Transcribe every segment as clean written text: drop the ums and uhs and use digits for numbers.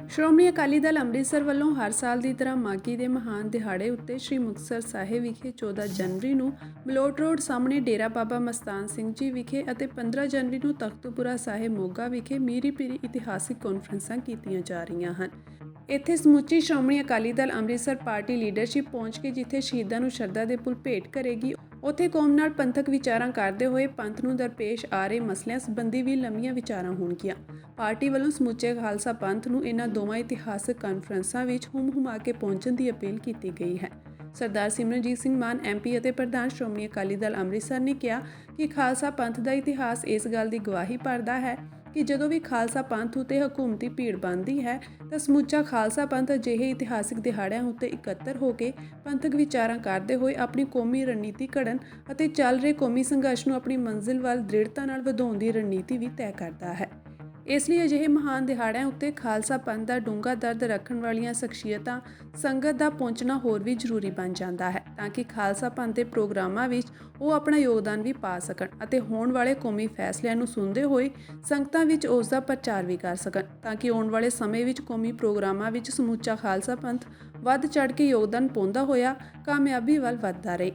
ਸ਼੍ਰੋਮਣੀ ਅਕਾਲੀ ਦਲ ਅੰਮ੍ਰਿਤਸਰ ਵੱਲੋਂ ਹਰ ਸਾਲ ਦੀ ਤਰ੍ਹਾਂ ਮਾਘੀ ਦੇ ਮਹਾਨ ਦਿਹਾੜੇ ਉੱਤੇ ਸ੍ਰੀ ਮੁਕਤਸਰ ਸਾਹਿਬ ਵਿਖੇ 14 ਜਨਵਰੀ ਨੂੰ ਮਲੋਟ ਰੋਡ ਸਾਹਮਣੇ ਡੇਰਾ ਬਾਬਾ ਮਸਤਾਨ ਸਿੰਘ ਜੀ ਵਿਖੇ ਅਤੇ 15 ਜਨਵਰੀ ਨੂੰ ਤਖਤੂਪੁਰਾ ਸਾਹਿਬ ਮੋਗਾ ਵਿਖੇ ਮੀਰੀ ਪੀਰੀ ਇਤਿਹਾਸਿਕ ਕਾਨਫਰੰਸਾਂ ਕੀਤੀਆਂ ਜਾ ਰਹੀਆਂ ਹਨ। ਇੱਥੇ ਸਮੁੱਚੀ ਸ਼੍ਰੋਮਣੀ ਅਕਾਲੀ ਦਲ ਅੰਮ੍ਰਿਤਸਰ ਪਾਰਟੀ ਲੀਡਰਸ਼ਿਪ ਪਹੁੰਚ ਕੇ ਜਿੱਥੇ ਸ਼ਹੀਦਾਂ ਨੂੰ ਸ਼ਰਧਾ ਦੇ ਫੁੱਲ ਭੇਟ ਕਰੇਗੀ, ਉੱਥੇ ਕੌਮ ਨਾਲ ਪੰਥਕ ਵਿਚਾਰਾਂ ਕਰਦੇ ਹੋਏ ਪੰਥ ਨੂੰ ਦਰਪੇਸ਼ ਆ ਰਹੇ ਮਸਲਿਆਂ ਸੰਬੰਧੀ ਵੀ ਲੰਮੀਆਂ ਵਿਚਾਰਾਂ ਹੋਣਗੀਆਂ। ਪਾਰਟੀ ਵੱਲੋਂ ਸਮੁੱਚੇ ਖਾਲਸਾ ਪੰਥ ਨੂੰ ਇਹਨਾਂ ਦੋਵਾਂ ਇਤਿਹਾਸਕ ਕਾਨਫਰੰਸਾਂ ਵਿੱਚ ਹੁਮ-ਹੁਮਾ ਕੇ ਪਹੁੰਚਣ ਦੀ ਅਪੀਲ ਕੀਤੀ ਗਈ ਹੈ। ਸਰਦਾਰ ਸਿਮਰਨਜੀਤ ਸਿੰਘ ਮਾਨ MP ਅਤੇ ਪ੍ਰਧਾਨ ਸ਼੍ਰੋਮਣੀ ਅਕਾਲੀ ਦਲ ਅੰਮ੍ਰਿਤਸਰ ਨੇ ਕਿਹਾ ਕਿ ਖਾਲਸਾ ਪੰਥ ਦਾ ਇਤਿਹਾਸ ਇਸ ਗੱਲ ਦੀ ਗਵਾਹੀ ਭਰਦਾ ਹੈ ਕਿ ਜਦੋਂ ਵੀ ਖਾਲਸਾ ਪੰਥ ਉੱਤੇ ਹਕੂਮਤੀ ਭੀੜ ਬਣਦੀ ਹੈ ਤਾਂ ਸਮੁੱਚਾ ਖਾਲਸਾ ਪੰਥ ਅਜਿਹੇ ਇਤਿਹਾਸਿਕ ਦਿਹਾੜਿਆਂ ਉੱਤੇ ਇਕੱਤਰ ਹੋ ਕੇ ਪੰਥਕ ਵਿਚਾਰਾਂ ਕਰਦੇ ਹੋਏ ਆਪਣੀ ਕੌਮੀ ਰਣਨੀਤੀ ਘੜਨ ਅਤੇ ਚੱਲ ਰਹੇ ਕੌਮੀ ਸੰਘਰਸ਼ ਨੂੰ ਆਪਣੀ ਮੰਜ਼ਿਲ ਵੱਲ ਦ੍ਰਿੜਤਾ ਨਾਲ ਵਧਾਉਣ ਦੀ ਰਣਨੀਤੀ ਵੀ ਤੈਅ ਕਰਦਾ ਹੈ। ਇਸ ਲਈ ਅਜਿਹੇ ਮਹਾਨ ਦਿਹਾੜਿਆਂ ਉੱਤੇ ਖਾਲਸਾ ਪੰਥ ਦਾ ਡੂੰਘਾ ਦਰਦ ਰੱਖਣ ਵਾਲੀਆਂ ਸ਼ਖਸੀਅਤਾਂ ਸੰਗਤ ਦਾ ਪਹੁੰਚਣਾ ਹੋਰ ਵੀ ਜ਼ਰੂਰੀ ਬਣ ਜਾਂਦਾ ਹੈ ਤਾਂ ਕਿ ਖਾਲਸਾ ਪੰਥ ਦੇ ਪ੍ਰੋਗਰਾਮਾਂ ਵਿੱਚ ਉਹ ਆਪਣਾ ਯੋਗਦਾਨ ਵੀ ਪਾ ਸਕਣ ਅਤੇ ਹੋਣ ਵਾਲੇ ਕੌਮੀ ਫੈਸਲਿਆਂ ਨੂੰ ਸੁਣਦੇ ਹੋਏ ਸੰਗਤਾਂ ਵਿੱਚ ਉਸ ਦਾ ਪ੍ਰਚਾਰ ਵੀ ਕਰ ਸਕਣ ਤਾਂ ਕਿ ਆਉਣ ਵਾਲੇ ਸਮੇਂ ਵਿੱਚ ਕੌਮੀ ਪ੍ਰੋਗਰਾਮਾਂ ਵਿੱਚ ਸਮੁੱਚਾ ਖਾਲਸਾ ਪੰਥ ਵੱਧ ਚੜ੍ਹ ਕੇ ਯੋਗਦਾਨ ਪਾਉਂਦਾ ਹੋਇਆ ਕਾਮਯਾਬੀ ਵੱਲ ਵੱਧਦਾ ਰਹੇ।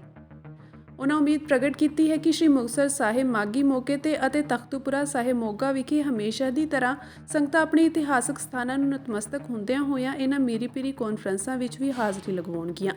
ਉਨ੍ਹਾਂ ਉਮੀਦ ਪ੍ਰਗਟ ਕੀਤੀ ਹੈ ਕਿ ਸ੍ਰੀ ਮੁਕਤਸਰ ਸਾਹਿਬ ਮਾਘੀ ਮੌਕੇ ਤੇ ਅਤੇ ਤਖਤੂਪੁਰਾ ਸਾਹਿਬ ਮੋਗਾ ਵਿਖੇ ਹਮੇਸ਼ਾ ਦੀ ਤਰ੍ਹਾਂ ਸੰਗਤਾਂ ਆਪਣੇ ਇਤਿਹਾਸਕ ਸਥਾਨਾਂ ਨੂੰ ਨਤਮਸਤਕ ਹੁੰਦਿਆਂ ਹੋਇਆਂ ਇਹਨਾਂ ਮੀਰੀ ਪੀਰੀ ਕਾਨਫਰੰਸਾਂ ਵਿੱਚ ਵੀ ਹਾਜ਼ਰੀ ਲਗਵਾਉਣਗੀਆਂ।